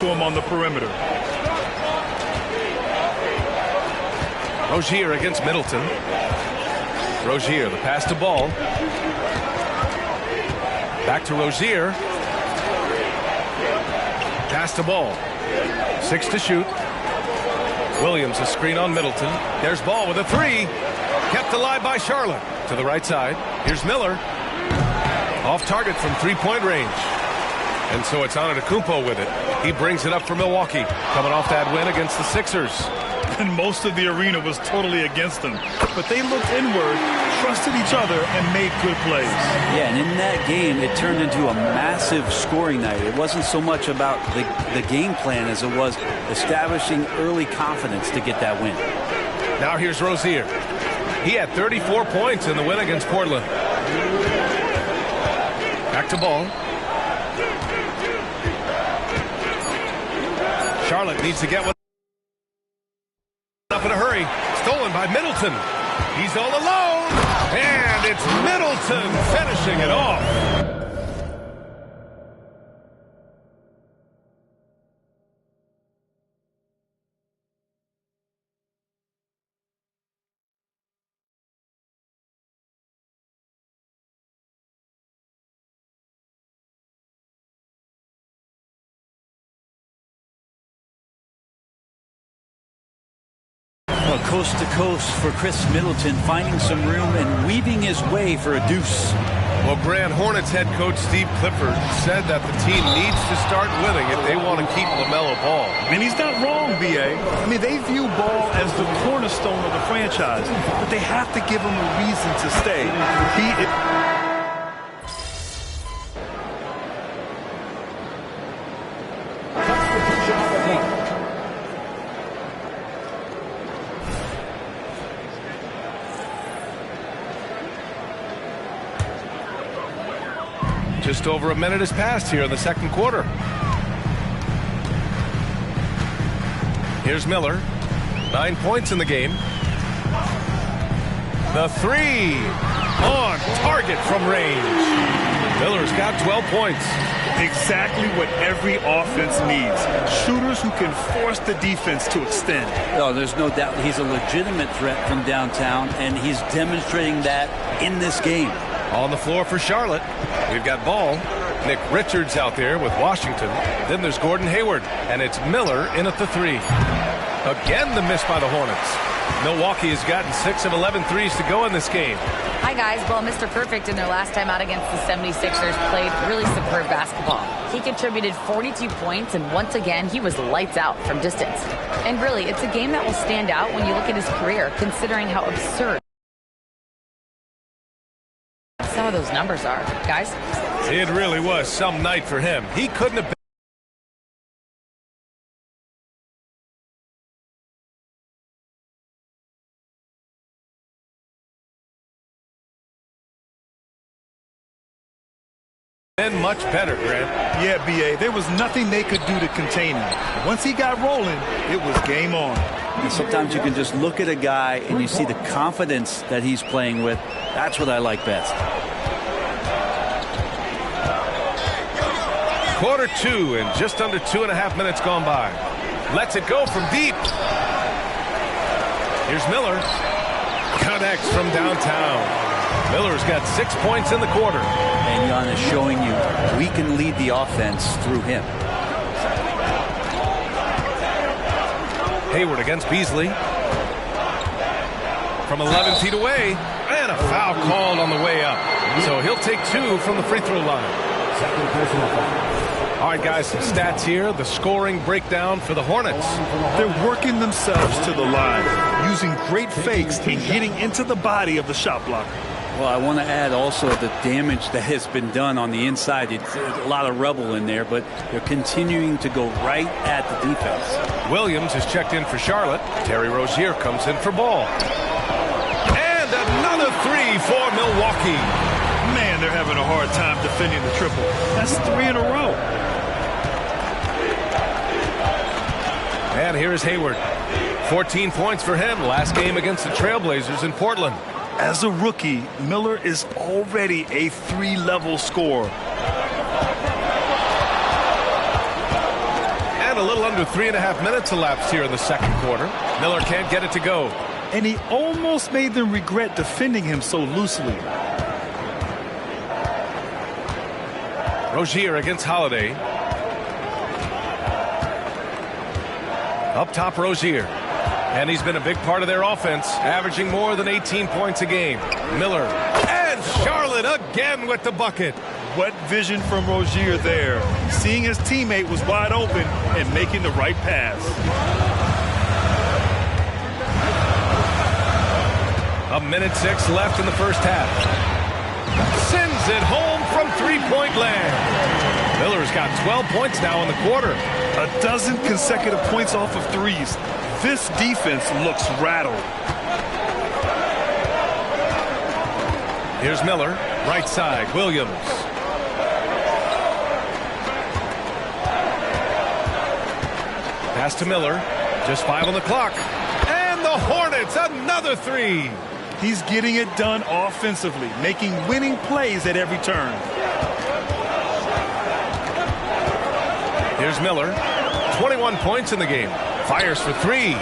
him on the perimeter. Rozier against Middleton. Rozier, the pass to Ball. Back to Rozier. Pass to Ball. 6 to shoot. Williams, a screen on Middleton. There's Ball with a 3. Kept alive by Charlotte. To the right side. Here's Miller. Off target from 3-point range. And so it's Antetokounmpo with it. He brings it up for Milwaukee. Coming off that win against the Sixers. And most of the arena was totally against them. But they looked inward, trusted each other, and made good plays. Yeah, and in that game, it turned into a massive scoring night. It wasn't so much about the game plan as it was establishing early confidence to get that win. Now here's Rozier. He had 34 points in the win against Portland. Back to Ball. Charlotte needs to get one up in a hurry. Stolen by Middleton. He's all alone. And it's Middleton finishing it off. Coast to coast for Chris Middleton, finding some room and weaving his way for a deuce. Well, Grant, Hornets head coach Steve Clifford said that the team needs to start winning if they want to keep LaMelo Ball. And he's not wrong, B.A. I mean, they view Ball as the cornerstone of the franchise, but they have to give him a reason to stay. Just over a minute has passed here in the second quarter. Here's Miller. 9 points in the game. The 3 on target from range. Miller's got 12 points. Exactly what every offense needs. Shooters who can force the defense to extend. No, there's no doubt he's a legitimate threat from downtown, and he's demonstrating that in this game. On the floor for Charlotte, we've got Ball. Nick Richards out there with Washington. Then there's Gordon Hayward, and it's Miller in at the 3. Again, the miss by the Hornets. Milwaukee has gotten 6 of 11 threes to go in this game. Hi, guys. Well, Mr. Perfect in their last time out against the 76ers played really superb basketball. He contributed 42 points, and once again, he was lights out from distance. And really, it's a game that will stand out when you look at his career, considering how absurd some of those numbers are, guys. It really was some night for him. He couldn't have been much better, Grant. Yeah, B.A. There was nothing they could do to contain him. Once he got rolling, it was game on. And sometimes you can just look at a guy and you see the confidence that he's playing with. That's what I like best. Quarter 2 and just under 2.5 minutes gone by. Lets it go from deep. Here's Miller. Connects from downtown. Miller's got 6 points in the quarter. And Jan is showing you we can lead the offense through him. Hayward against Beasley. From 11 feet away. And a foul called on the way up. So he'll take 2 from the free throw line. Second personal foul. All right, guys, some stats here. The scoring breakdown for the Hornets. They're working themselves to the line, using great fakes and getting into the body of the shot blocker. Well, I want to add also the damage that has been done on the inside. It's a lot of rubble in there, but they're continuing to go right at the defense. Williams is checked in for Charlotte. Terry Rozier comes in for Ball. And another 3 for Milwaukee. Man, they're having a hard time defending the triple. That's 3 in a row. And here is Hayward. 14 points for him last game against the Trailblazers in Portland. As a rookie, Miller is already a 3-level scorer. And a little under 3.5 minutes elapsed here in the second quarter. Miller can't get it to go. And he almost made them regret defending him so loosely. Rozier against Holiday. Up top, Rozier. And he's been a big part of their offense, averaging more than 18 points a game. Miller. And Charlotte again with the bucket. What vision from Rozier there. Seeing his teammate was wide open and making the right pass. A minute 6 left in the first half. Sends it home from three-point land. Miller's got 12 points now in the quarter. A dozen consecutive points off of threes. This defense looks rattled. Here's Miller, right side, Williams. Pass to Miller, just 5 on the clock. And the Hornets, another three. He's getting it done offensively, making winning plays at every turn. Here's Miller, 21 points in the game. Fires for three.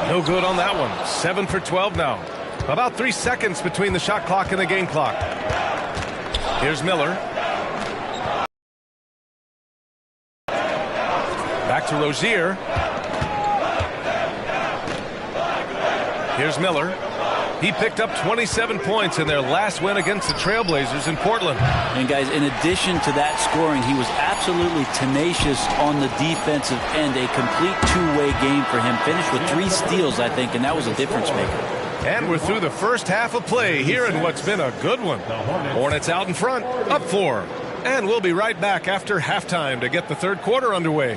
No good on that one. 7 for 12 now. About 3 seconds between the shot clock and the game clock. Here's Miller. Back to Rozier. Here's Miller. He picked up 27 points in their last win against the Trailblazers in Portland. And guys, in addition to that scoring, he was absolutely tenacious on the defensive end. A complete two-way game for him. Finished with 3 steals, I think, and that was a difference maker. And we're through the first half of play here in what's been a good one. Hornets out in front, up 4. And we'll be right back after halftime to get the third quarter underway.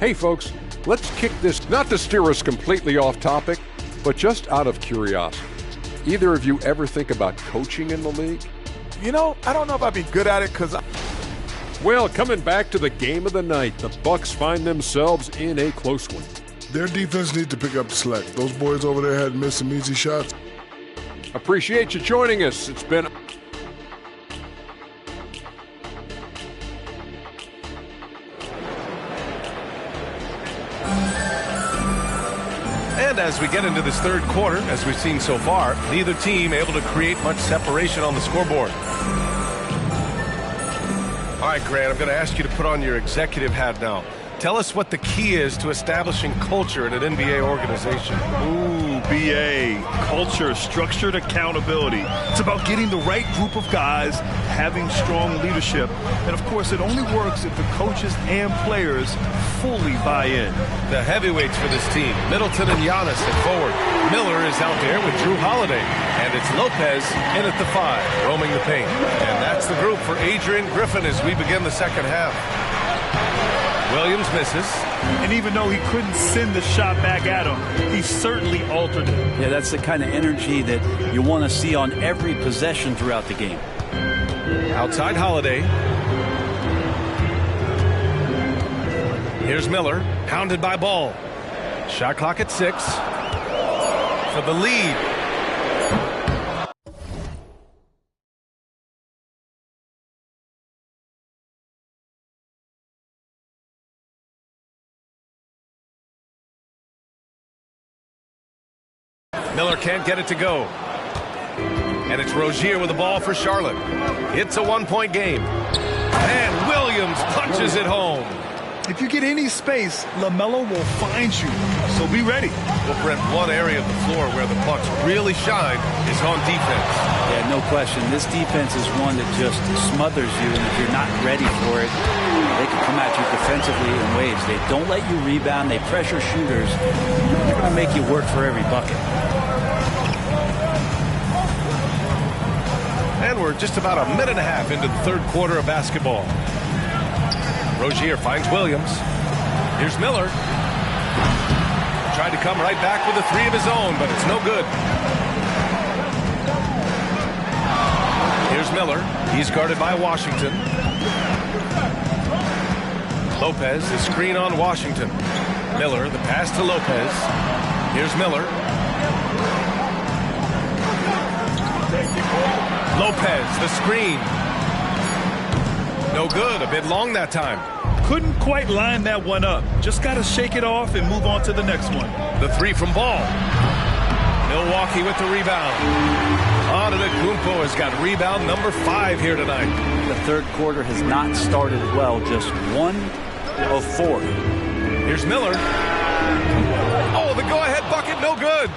Hey folks, let's kick this, not to steer us completely off topic, but just out of curiosity. Either of you ever think about coaching in the league? You know, I don't know if I'd be good at it because Well, coming back to the game of the night, the Bucks find themselves in a close one. Their defense needs to pick up the slack. Those boys over there had missed some easy shots. Appreciate you joining us. It's been And as we get into this third quarter, as we've seen so far, neither team able to create much separation on the scoreboard. All right, Grant, I'm going to ask you to put on your executive hat now. Tell us what the key is to establishing culture in an NBA organization. Ooh, BA. Culture, structured accountability. It's about getting the right group of guys, having strong leadership. And, of course, it only works if the coaches and players fully buy in. The heavyweights for this team, Middleton and Giannis at forward. Miller is out there with Drew Holiday. And it's Lopez in at the 5, roaming the paint. And that's the group for Adrian Griffin as we begin the second half. Williams misses. And even though he couldn't send the shot back at him, he certainly altered it. Yeah, that's the kind of energy that you want to see on every possession throughout the game. Outside Holiday. Here's Miller, pounded by Ball. Shot clock at 6 for the lead. Miller can't get it to go. And it's Rozier with the ball for Charlotte. It's a 1-point game. And Williams punches it home. If you get any space, LaMelo will find you, so be ready. Well, Brent, one area of the floor where the Bucks really shine is on defense. Yeah, no question. This defense is one that just smothers you, and if you're not ready for it, they can come at you defensively in waves. They don't let you rebound. They pressure shooters. They're going to make you work for every bucket. And we're just about a minute and a half into the third quarter of basketball. Rozier finds Williams. Here's Miller. Tried to come right back with a three of his own, but it's no good. Here's Miller. He's guarded by Washington. Lopez, the screen on Washington. Miller, the pass to Lopez. Here's Miller. Lopez, the screen. No good. A bit long that time. Couldn't quite line that one up. Just got to shake it off and move on to the next one. The three from Ball. Milwaukee with the rebound. Antetokounmpo has got rebound number 5 here tonight. The third quarter has not started well. Just 1 of 4. Here's Miller. Oh, the go-ahead bucket, no good.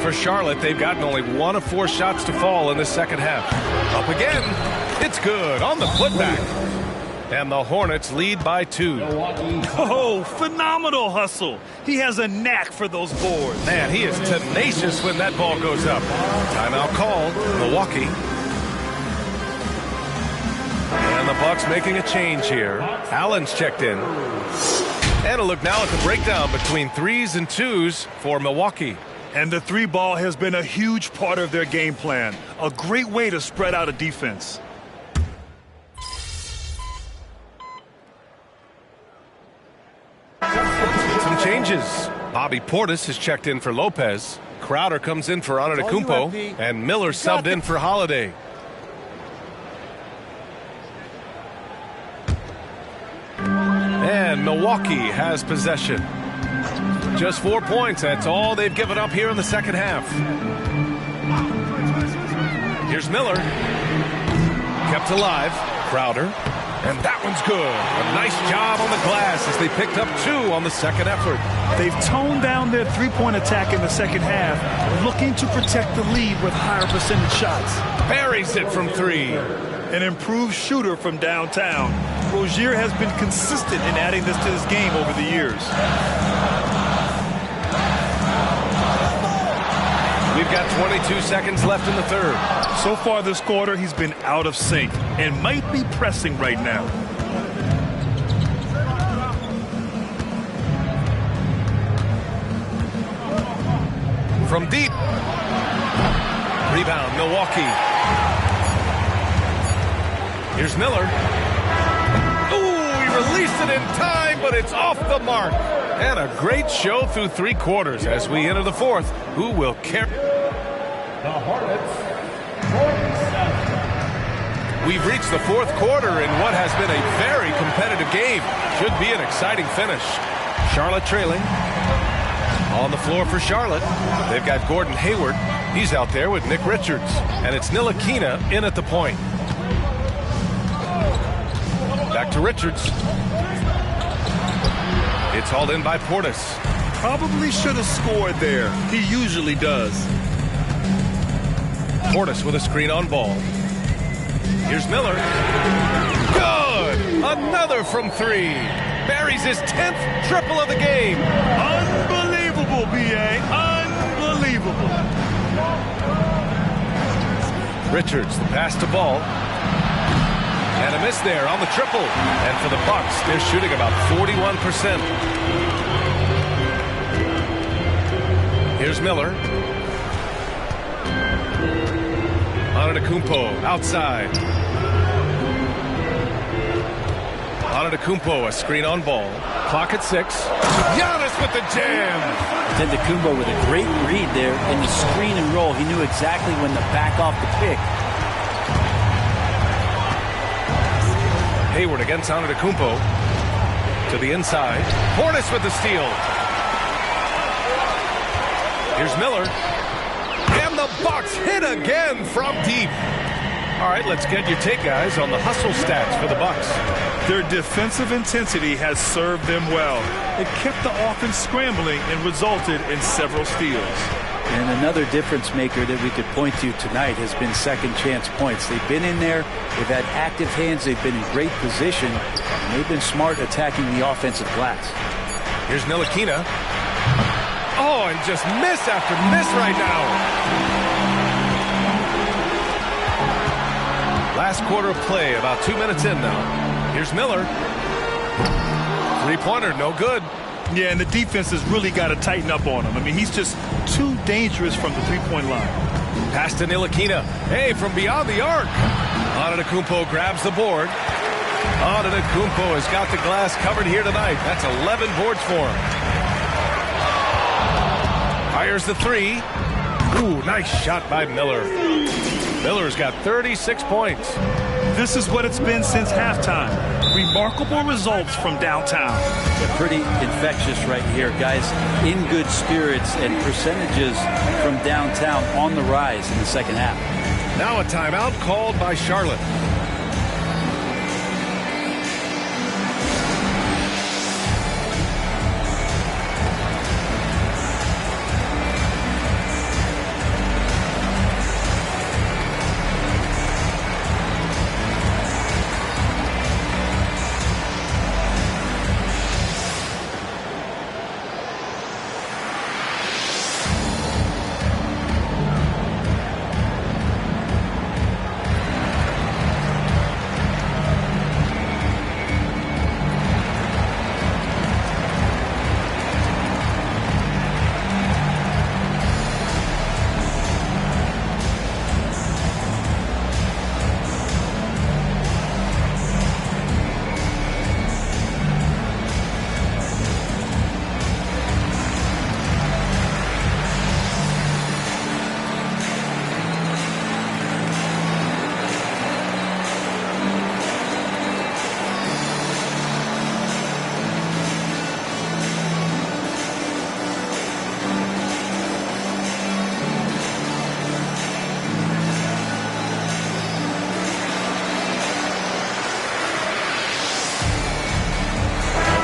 For Charlotte, they've gotten only 1 of 4 shots to fall in the second half. Up again. It's good on the putback. And the Hornets lead by 2. Oh, phenomenal hustle. He has a knack for those boards. Man, he is tenacious when that ball goes up. Timeout called. Milwaukee. And the Bucks making a change here. Allen's checked in. And a look now at the breakdown between 3s and 2s for Milwaukee. And the 3 ball has been a huge part of their game plan. A great way to spread out a defense. Some changes. Bobby Portis has checked in for Lopez. Crowder comes in for Antetokounmpo. And Miller subbed in for Holiday. And Milwaukee has possession. Just 4 points. That's all they've given up here in the second half. Here's Miller. Kept alive. Crowder. And that one's good. A nice job on the glass as they picked up 2 on the second effort. They've toned down their three-point attack in the second half, looking to protect the lead with higher percentage shots. Buries it from 3. An improved shooter from downtown. Rozier has been consistent in adding this to his game over the years. We've got 22 seconds left in the third. So far this quarter, he's been out of sync and might be pressing right now. From deep. Rebound, Milwaukee. Here's Miller. Ooh, he released it in time, but it's off the mark. And a great show through 3 quarters as we enter the fourth. Who will carry? The Hornets, 47. We've reached the fourth quarter in what has been a very competitive game. Should be an exciting finish. Charlotte trailing. On the floor for Charlotte, they've got Gordon Hayward. He's out there with Nick Richards. And it's Ntilikina in at the point. Back to Richards. It's hauled in by Portis. Probably should have scored there. He usually does. Portis with a screen on Ball. Here's Miller. Good! Another from 3. Buries his 10th triple of the game. Unbelievable, B.A. Unbelievable. Richards, the pass to Ball. And a miss there on the triple. And for the Bucks, they're shooting about 41%. Here's Miller. Antetokounmpo outside. Antetokounmpo, a screen on Ball. Clock at 6. Giannis with the jam. Antetokounmpo with a great read there in the screen and roll. He knew exactly when to back off the pick. Hayward against Antetokounmpo. To the inside. Portis with the steal. Here's Miller. the Bucks hit again from deep. All right, let's get your take, guys, on the hustle stats for the Bucks. Their defensive intensity has served them well. It kept the offense scrambling and resulted in several steals. And another difference maker that we could point to tonight has been second chance points. They've been in there, they've had active hands, they've been in great position, and they've been smart attacking the offensive glass. Here's Ntilikina. Oh, and just miss after miss right now. Last quarter of play, about 2 minutes in now. Here's Miller. Three-pointer, no good. Yeah, and the defense has really got to tighten up on him. I mean, he's just too dangerous from the three-point line. Pass to Ntilikina. Hey, from beyond the arc. Antetokounmpo grabs the board. Antetokounmpo has got the glass covered here tonight. That's 11 boards for him. Fires the three. Ooh, nice shot by Miller. Miller's got 36 points. This is what it's been since halftime. Remarkable results from downtown. They're pretty infectious right here, guys. In good spirits and percentages from downtown on the rise in the second half. Now a timeout called by Charlotte.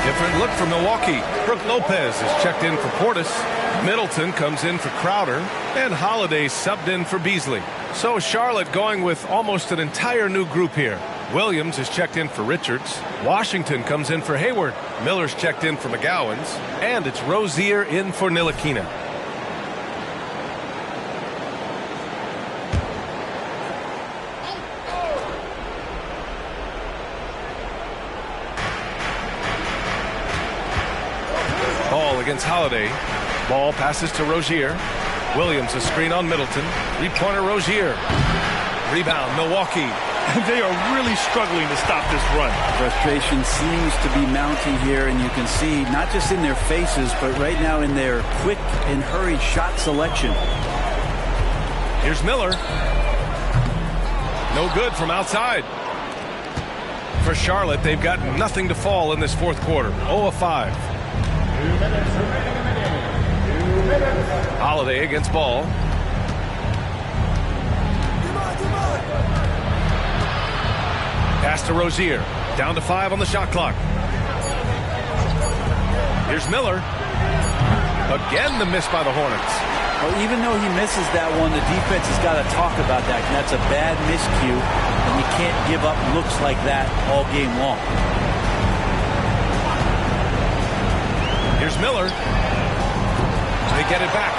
Different look for Milwaukee. Brook Lopez is checked in for Portis. Middleton comes in for Crowder. And Holiday subbed in for Beasley. So Charlotte going with almost an entire new group here. Williams is checked in for Richards. Washington comes in for Hayward. Miller's checked in for McGowan's. And it's Rozier in for Ntilikina. Ball against Holiday. Ball passes to Rozier. Williams a screen on Middleton. Three-pointer Rozier. Rebound Milwaukee. They are really struggling to stop this run. Frustration seems to be mounting here, and you can see not just in their faces, but right now in their quick and hurried shot selection. Here's Miller. No good from outside. For Charlotte, they've got nothing to fall in this fourth quarter. 0 of 5. Holiday against Ball. Pass to Rozier. Down to 5 on the shot clock. Here's Miller. Again the miss by the Hornets. Well, even though he misses that one, the defense has got to talk about that. And that's a bad miscue, and you can't give up looks like that all game long. Here's Miller. They get it back.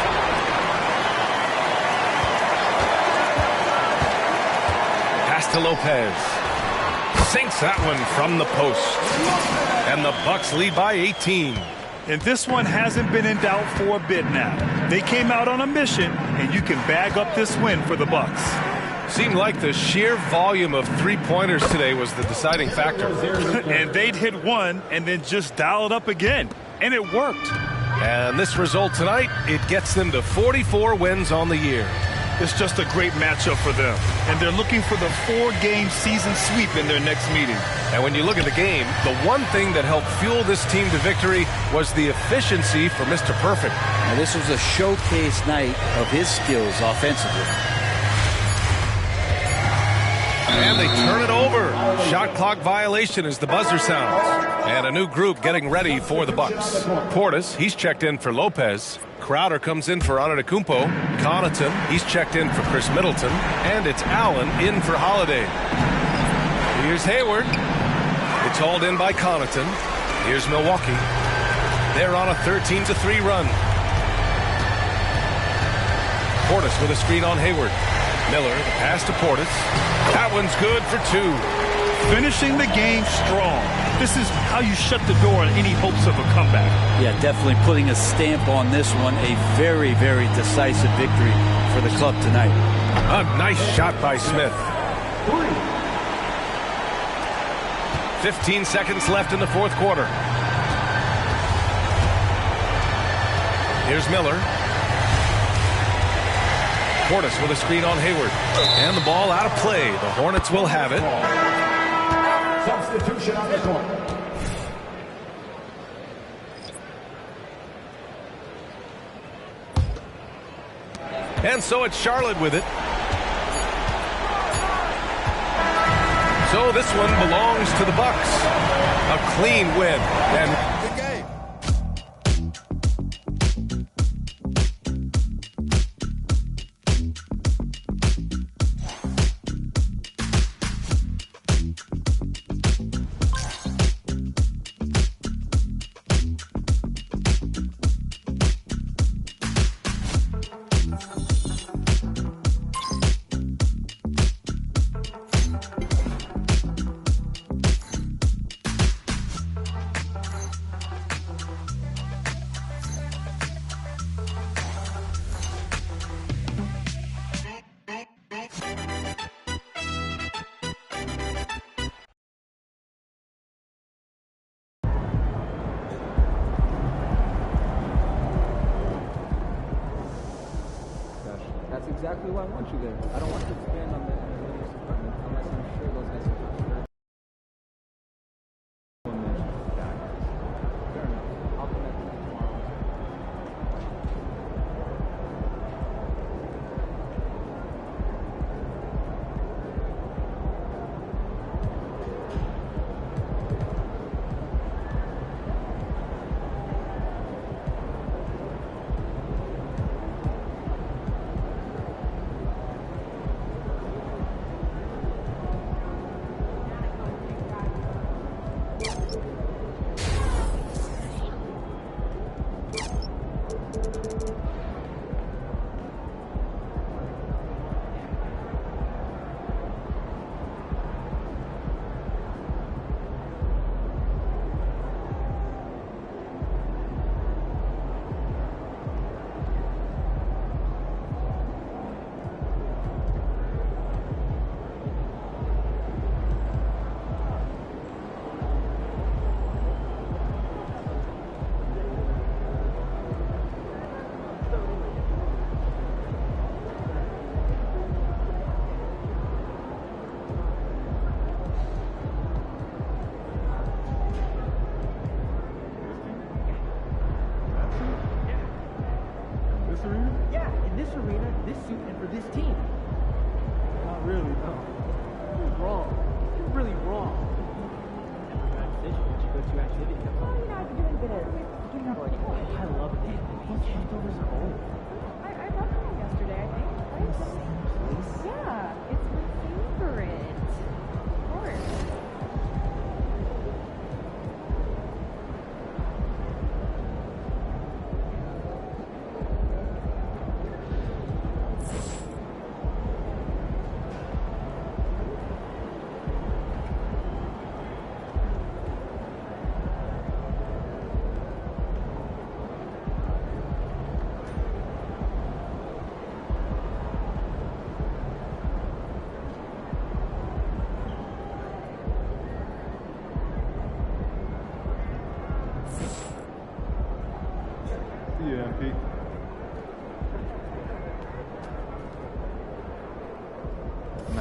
Pass to Lopez. Sinks that one from the post. And the Bucks lead by 18. And this one hasn't been in doubt for a bit now. They came out on a mission, and you can bag up this win for the Bucks. Seemed like the sheer volume of three-pointers today was the deciding factor. And they'd hit one and then just dial it up again. And it worked. And this result tonight, it gets them to 44 wins on the year. It's just a great matchup for them. And they're looking for the 4-game season sweep in their next meeting. And when you look at the game, the one thing that helped fuel this team to victory was the efficiency for Mr. Perfect. Now, this was a showcase night of his skills offensively. And they turn it over. Shot clock violation as the buzzer sounds. And a new group getting ready for the Bucks. Portis, he's checked in for Lopez. Crowder comes in for Antetokounmpo. Connaughton, he's checked in for Chris Middleton. And it's Allen in for Holiday. Here's Hayward. It's hauled in by Connaughton. Here's Milwaukee. They're on a 13-3 run. Portis with a screen on Hayward. Miller, the pass to Portis. That one's good for 2. Finishing the game strong. This is how you shut the door on any hopes of a comeback. Yeah, definitely putting a stamp on this one. A very, very decisive victory for the club tonight. A nice shot by Smith. 15 seconds left in the fourth quarter. Here's Miller. Portis with a screen on Hayward. And the ball out of play. The Hornets will have it. Substitution on the court. And so it's Charlotte with it. So this one belongs to the Bucks. A clean win. And That's exactly why I want you there. I don't want to expand on the analytics department unless I'm sure those guys are sure. Fair enough. I'll connect with you tomorrow.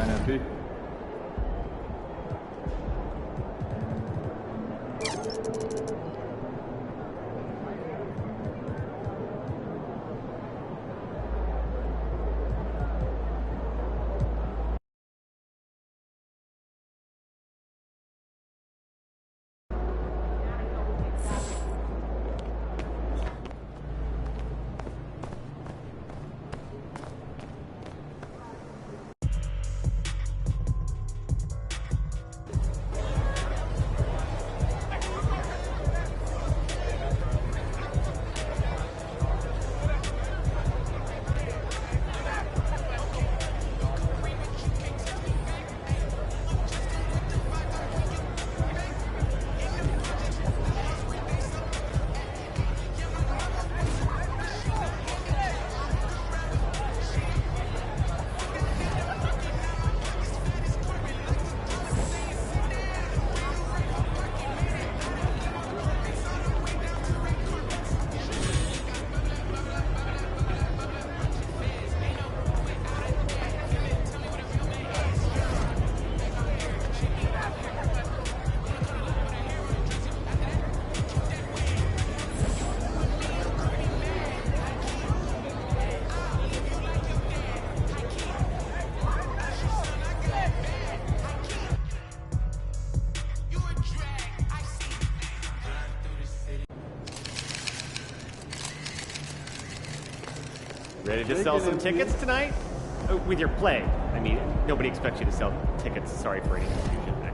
MP. Ready to sell some tickets tonight? With your play. I mean, nobody expects you to sell tickets. Sorry for any confusion there.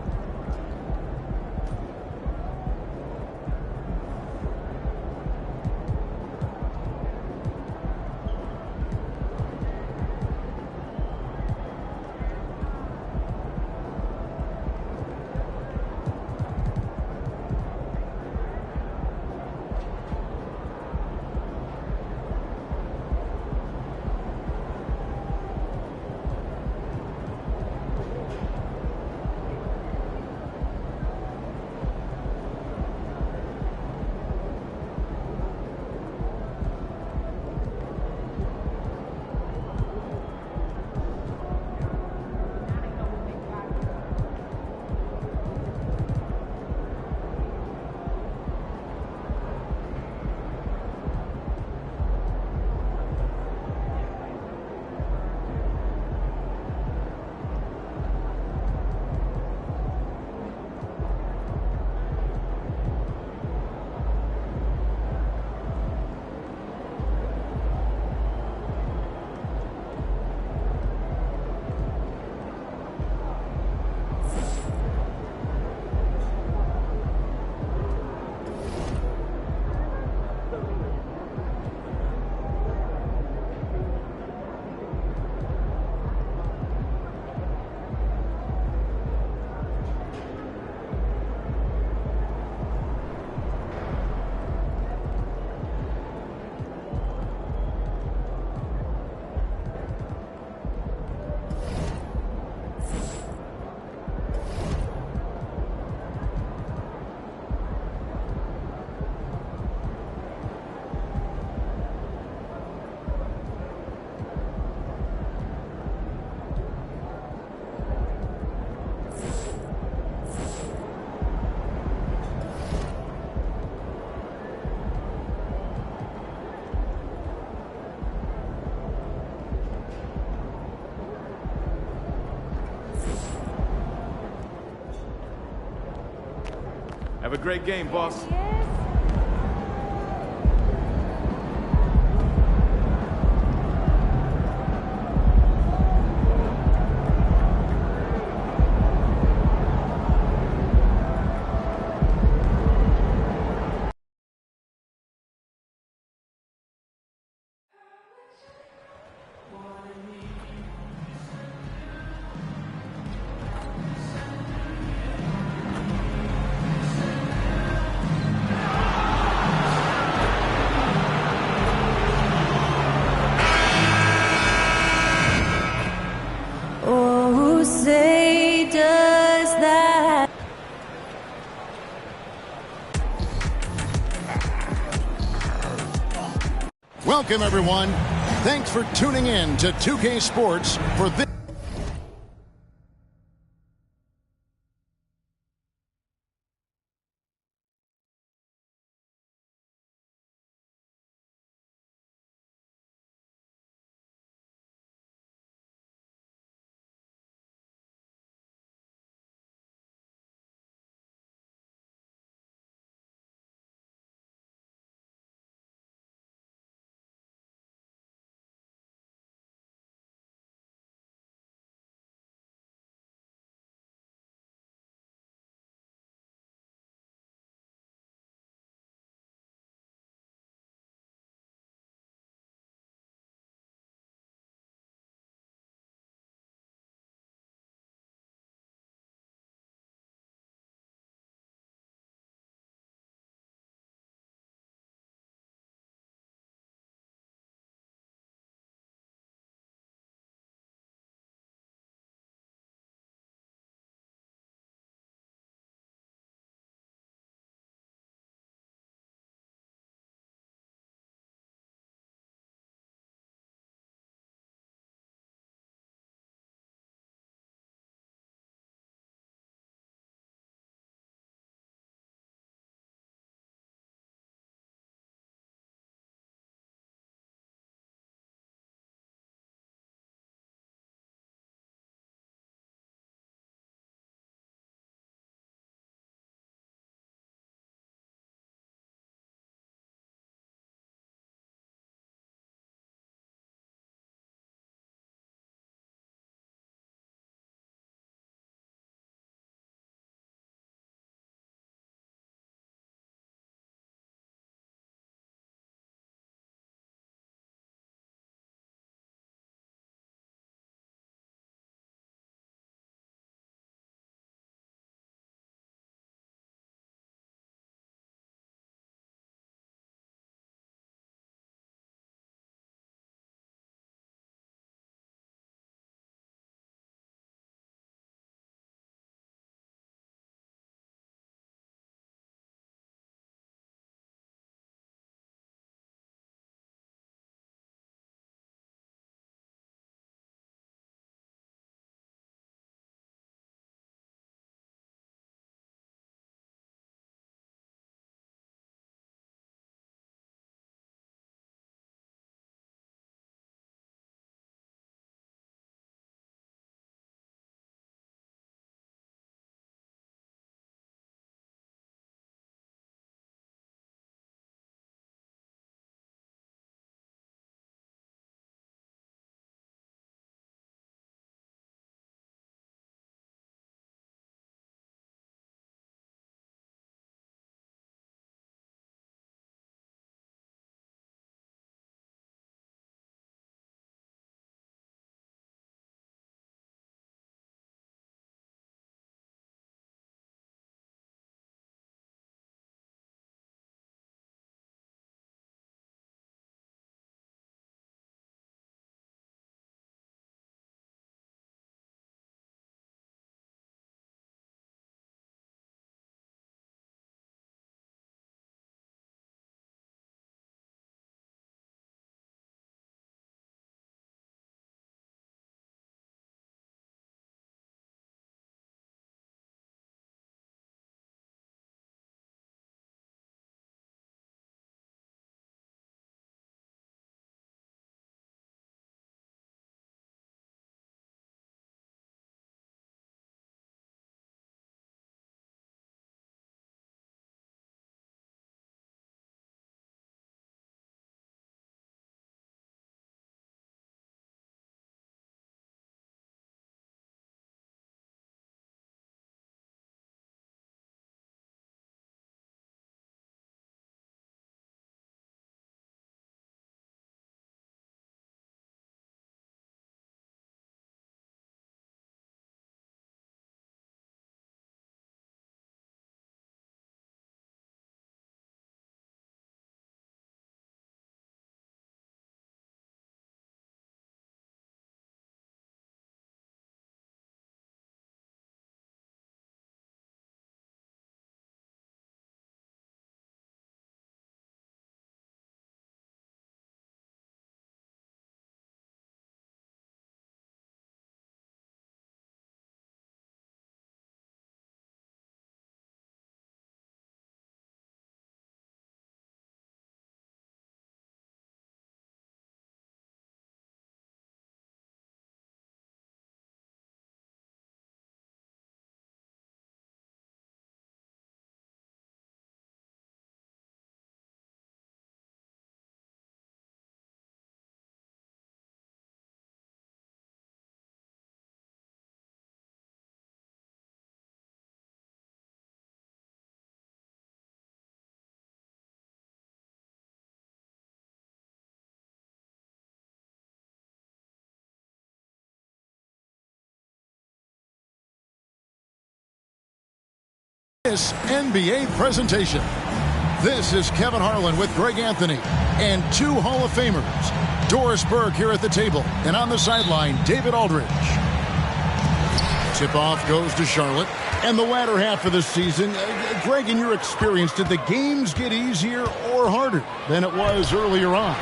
Have a great game, boss. Welcome, everyone. Thanks for tuning in to 2K Sports for this. This NBA presentation. This is Kevin Harlan with Greg Anthony and two Hall of Famers. Doris Burke here at the table, and on the sideline, David Aldridge. Tip-off goes to Charlotte. And the latter half of the season, Greg, in your experience, did the games get easier or harder than it was earlier on?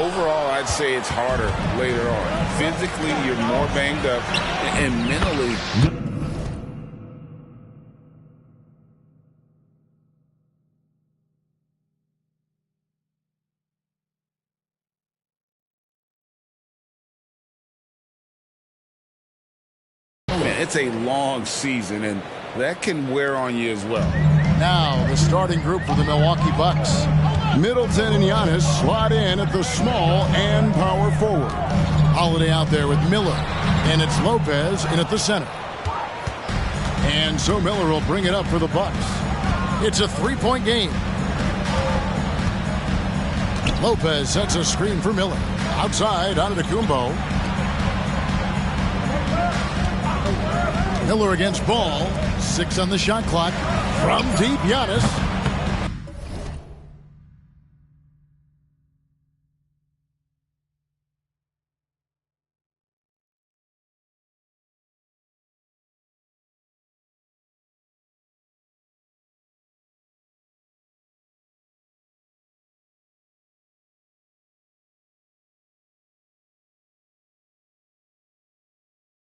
Overall, I'd say it's harder later on. Physically, you're more banged up, and mentally... It's a long season, and that can wear on you as well. Now, the starting group for the Milwaukee Bucks. Middleton and Giannis slot in at the small and power forward. Holiday out there with Miller, and it's Lopez in at the center. And so Miller will bring it up for the Bucks. It's a three-point game. Lopez sets a screen for Miller. Outside, Antetokounmpo. Miller against Ball. 6 on the shot clock. From deep, Giannis.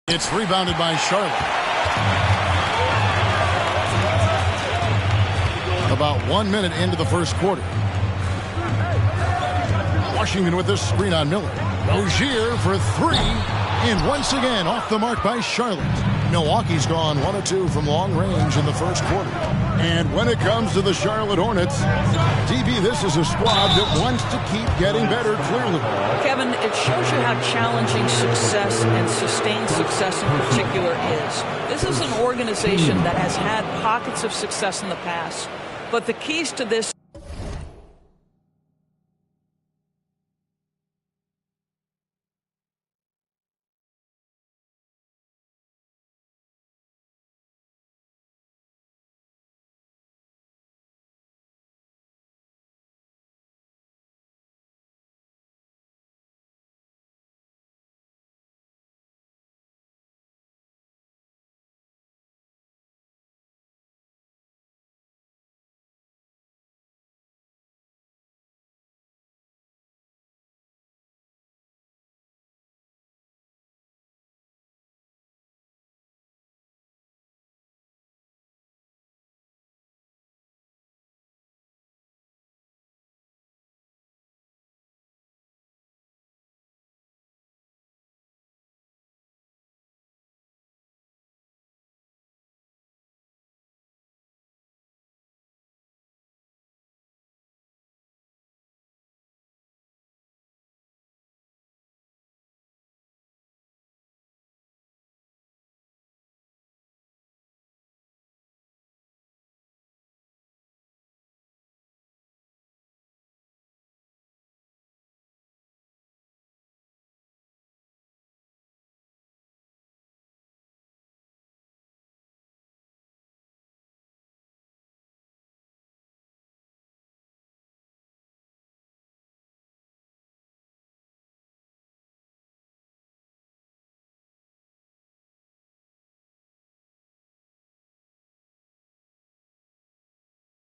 It's rebounded by Charlotte. About 1 minute into the first quarter. Washington with this screen on Miller. Rozier for 3. And once again off the mark by Charlotte. Milwaukee's gone 1 of 2 from long range in the first quarter. And when it comes to the Charlotte Hornets, DB, this is a squad that wants to keep getting better, clearly. Kevin, it shows you how challenging success and sustained success in particular is. This is an organization that has had pockets of success in the past, but the keys to this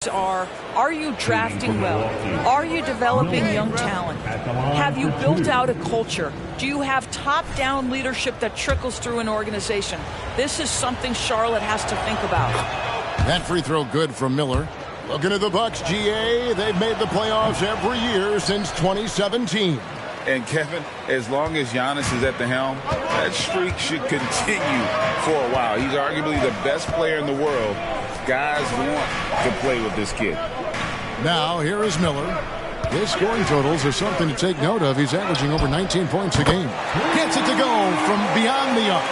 are you drafting well? Are you developing young talent? Have you built out a culture? Do you have top-down leadership that trickles through an organization? This is something Charlotte has to think about. That free throw good from Miller. Looking at the Bucks, GA, they've made the playoffs every year since 2017. And Kevin, as long as Giannis is at the helm, that streak should continue for a while. He's arguably the best player in the world. Guys want to play with this kid. Now, here is Miller. His scoring totals are something to take note of. He's averaging over 19 points a game. Gets it to go from beyond the arc.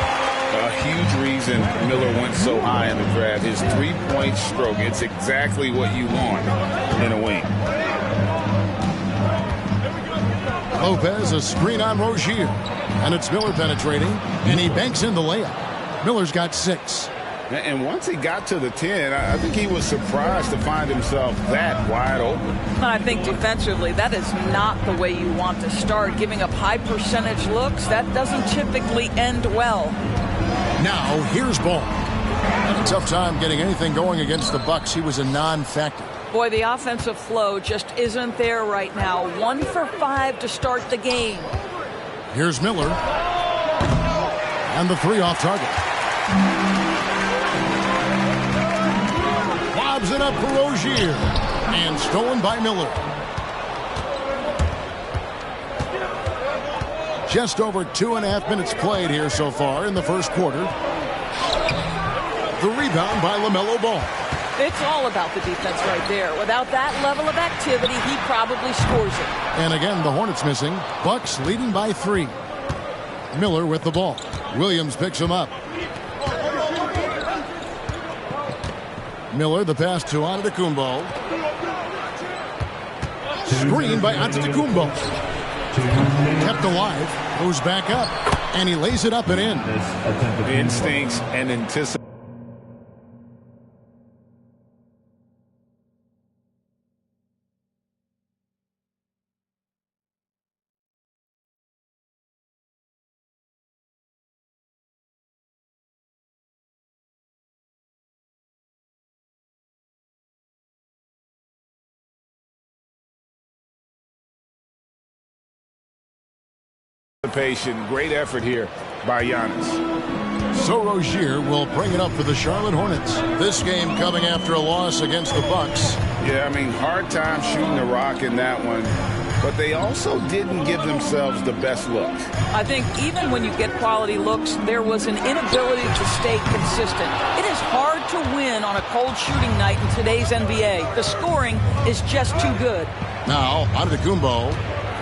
A huge reason Miller went so high in the draft. His three-point stroke. It's exactly what you want in a wing. Lopez, a screen on Rozier. And it's Miller penetrating. And he banks in the layup. Miller's got 6. And once he got to the 10, I think he was surprised to find himself that wide open. I think defensively, that is not the way you want to start. Giving up high percentage looks, that doesn't typically end well. Now, here's Ball. Had a tough time getting anything going against the Bucks. He was a non-factor. Boy, the offensive flow just isn't there right now. 1 for 5 to start the game. Here's Miller. And the 3 off target. Lobs it up for Rozier. And stolen by Miller. Just over 2.5 minutes played here so far in the first quarter. The rebound by LaMelo Ball. It's all about the defense right there. Without that level of activity, he probably scores it. And again, the Hornets missing. Bucks leading by 3. Miller with the ball. Williams picks him up. Miller, the pass to Antetokounmpo. Screen by Antetokounmpo. Kept alive. Goes back up. And he lays it up and in. Instincts and anticipation. Great effort here by Giannis. So Rozier will bring it up for the Charlotte Hornets. This game coming after a loss against the Bucks. Yeah, I mean, hard time shooting the rock in that one. But they also didn't give themselves the best looks. I think even when you get quality looks, there was an inability to stay consistent. It is hard to win on a cold shooting night in today's NBA. The scoring is just too good. Now, Antetokounmpo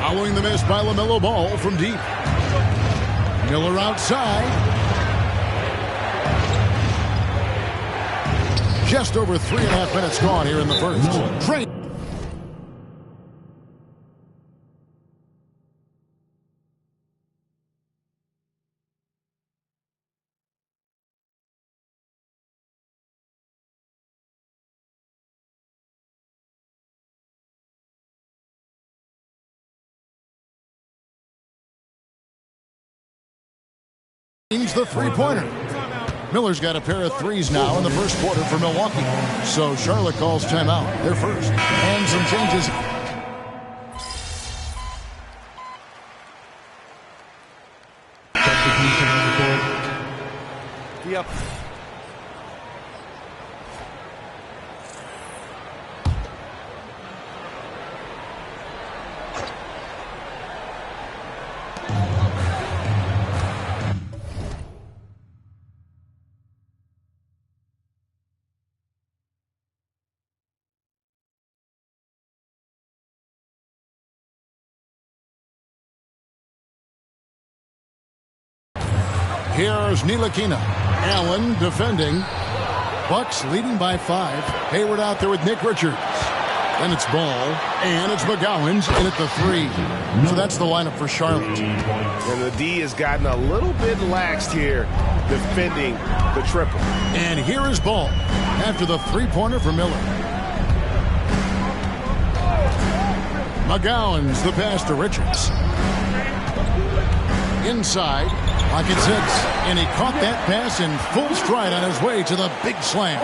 following the miss by LaMelo Ball from deep. Miller outside. Just over 3.5 minutes gone here in the first. Trey. The three-pointer. Miller's got a pair of threes now in the first quarter for Milwaukee. So Charlotte calls timeout. They're first. And some changes. Yep. Here's Ntilikina. Allen defending. Bucks leading by 5. Hayward out there with Nick Richards. Then it's Ball. And it's McGowan's in at the 3. So that's the lineup for Charlotte. And the D has gotten a little bit laxed here defending the triple. And here is Ball after the three-pointer for Miller. McGowan's the pass to Richards. Inside, pocket 6, and he caught that pass in full stride on his way to the big slam.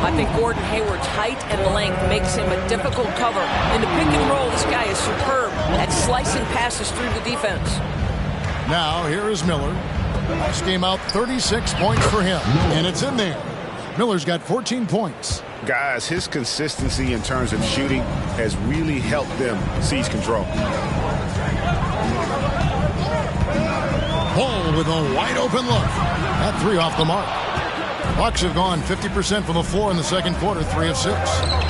I think Gordon Hayward's height and length makes him a difficult cover. In the pick and roll, this guy is superb at slicing passes through the defense. Now, here is Miller. Last game out, 36 points for him, and it's in there. Miller's got 14 points. Guys, his consistency in terms of shooting has really helped them seize control. Ball with a wide open look. That 3 off the mark. Bucks have gone 50% from the floor in the second quarter, 3 of 6.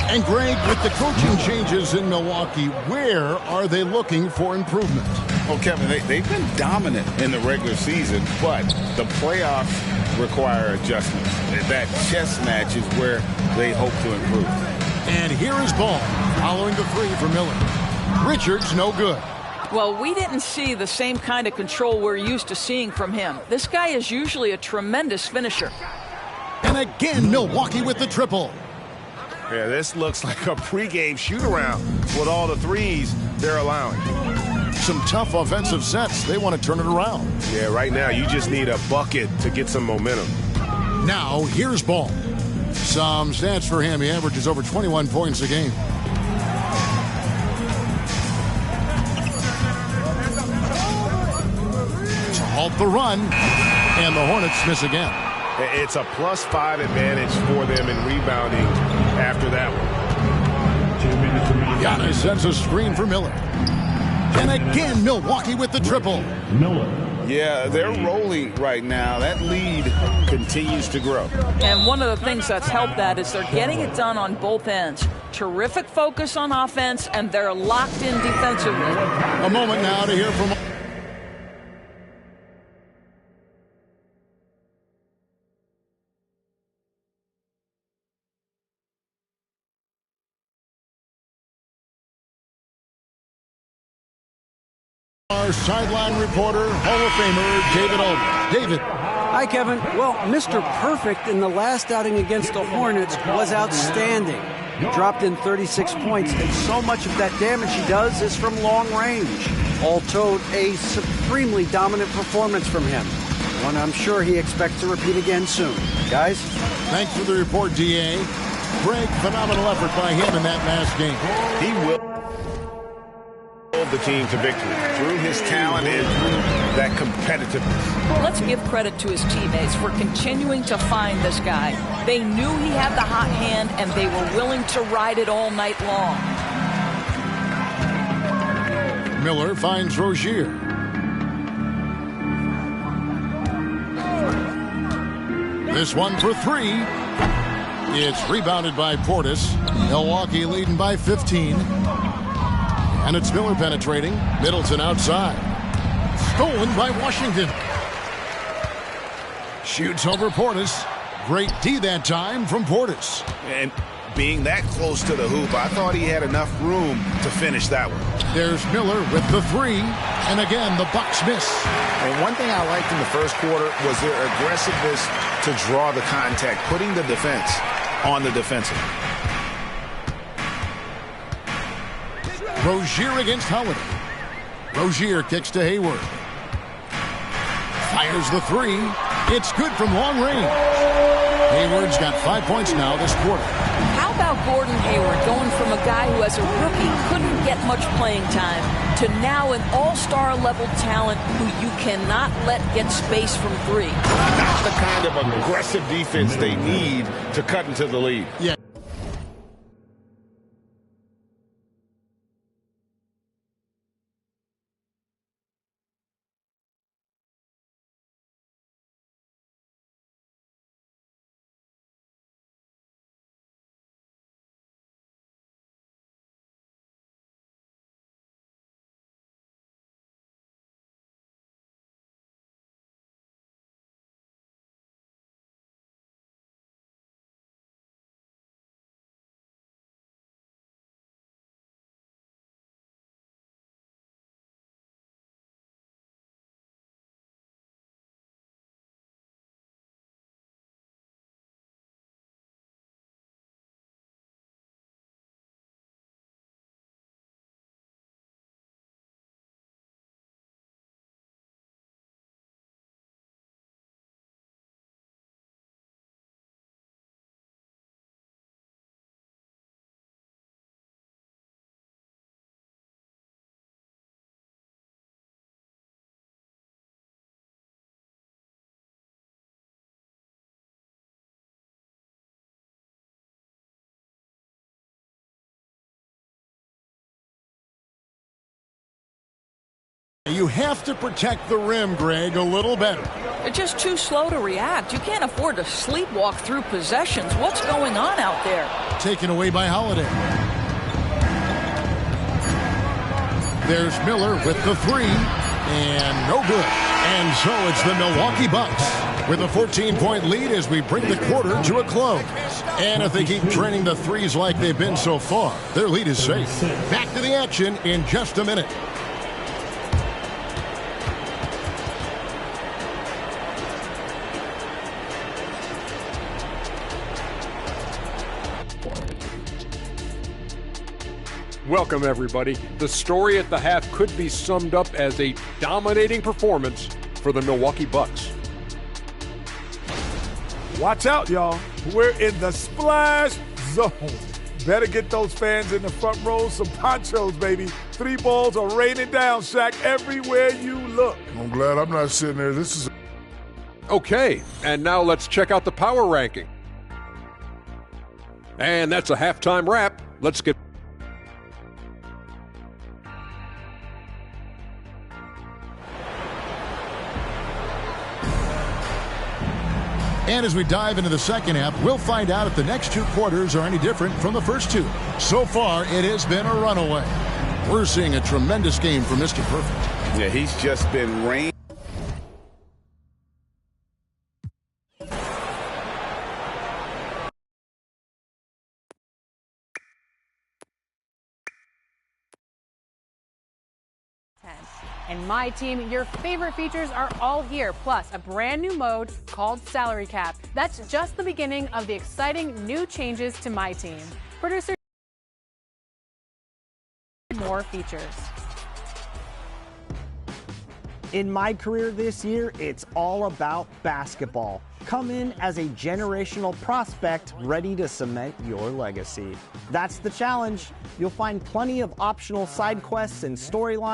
And Greg, with the coaching changes in Milwaukee, where are they looking for improvement? Well, Kevin, they've been dominant in the regular season, but the playoffs require adjustments. That chess match is where they hope to improve. And here is Ball following the 3 for Miller. Richards, no good. Well, we didn't see the same kind of control we're used to seeing from him. This guy is usually a tremendous finisher. And again, Milwaukee with the triple. Yeah, this looks like a pregame shoot-around with all the threes they're allowing. Some tough offensive sets. They want to turn it around. Yeah, right now you just need a bucket to get some momentum. Now, here's Ball. Some stats for him. He averages over 21 points a game. To halt the run, and the Hornets miss again. It's a +5 advantage for them in rebounding after that one. Giannis sets a screen for Miller. And again, Milwaukee with the triple. Yeah, they're rolling right now. That lead continues to grow. And one of the things that's helped that is they're getting it done on both ends. Terrific focus on offense, and they're locked in defensively. A moment now to hear from... our sideline reporter, Hall of Famer David Aldridge. David. Hi, Kevin. Well, Mr. Perfect in the last outing against the Hornets was outstanding. He dropped in 36 points, and so much of that damage he does is from long range. All told, a supremely dominant performance from him. One I'm sure he expects to repeat again soon. Guys? Thanks for the report, D.A. Greg, phenomenal effort by him in that last game. He will the team to victory through his talent and through that competitiveness. Let's give credit to his teammates for continuing to find this guy. They knew he had the hot hand, and they were willing to ride it all night long. Miller finds Rozier. This one for three. It's rebounded by Portis. Milwaukee leading by 15. And it's Miller penetrating. Middleton outside. Stolen by Washington. Shoots over Portis. Great D that time from Portis. And being that close to the hoop, I thought he had enough room to finish that one. There's Miller with the three. And again, the Bucks miss. And one thing I liked in the first quarter was their aggressiveness to draw the contact, putting the defense on the defensive. Rozier against Holiday. Rozier kicks to Hayward. Fires the three. It's good from long range. Hayward's got 5 points now this quarter. How about Gordon Hayward going from a guy who as a rookie couldn't get much playing time to now an all-star level talent who you cannot let get space from three? That's the kind of aggressive defense they need to cut into the lead. Yeah. You have to protect the rim, Greg, a little better. They're just too slow to react. You can't afford to sleepwalk through possessions. What's going on out there? Taken away by Holiday. There's Miller with the three. And no good. And so it's the Milwaukee Bucks with a 14-point lead as we bring the quarter to a close. And if they keep training the threes like they've been so far, their lead is safe. Back to the action in just a minute. Welcome, everybody. The story at the half could be summed up as a dominating performance for the Milwaukee Bucks. Watch out, y'all. We're in the splash zone. Better get those fans in the front row some ponchos, baby. 3 balls are raining down, Shaq, everywhere you look. I'm glad I'm not sitting there. This is... Okay, and now let's check out the power ranking. And that's a halftime wrap. Let's get... And as we dive into the second half, we'll find out if the next 2 quarters are any different from the first 2. So far, it has been a runaway. We're seeing a tremendous game from Mr. Perfect. Yeah, he's just been rain. And My Team, your favorite features are all here, plus a brand new mode called Salary Cap. That's just the beginning of the exciting new changes to My Team. Producer, more features. In my career this year, it's all about basketball. Come in as a generational prospect ready to cement your legacy. That's the challenge. You'll find plenty of optional side quests and storylines.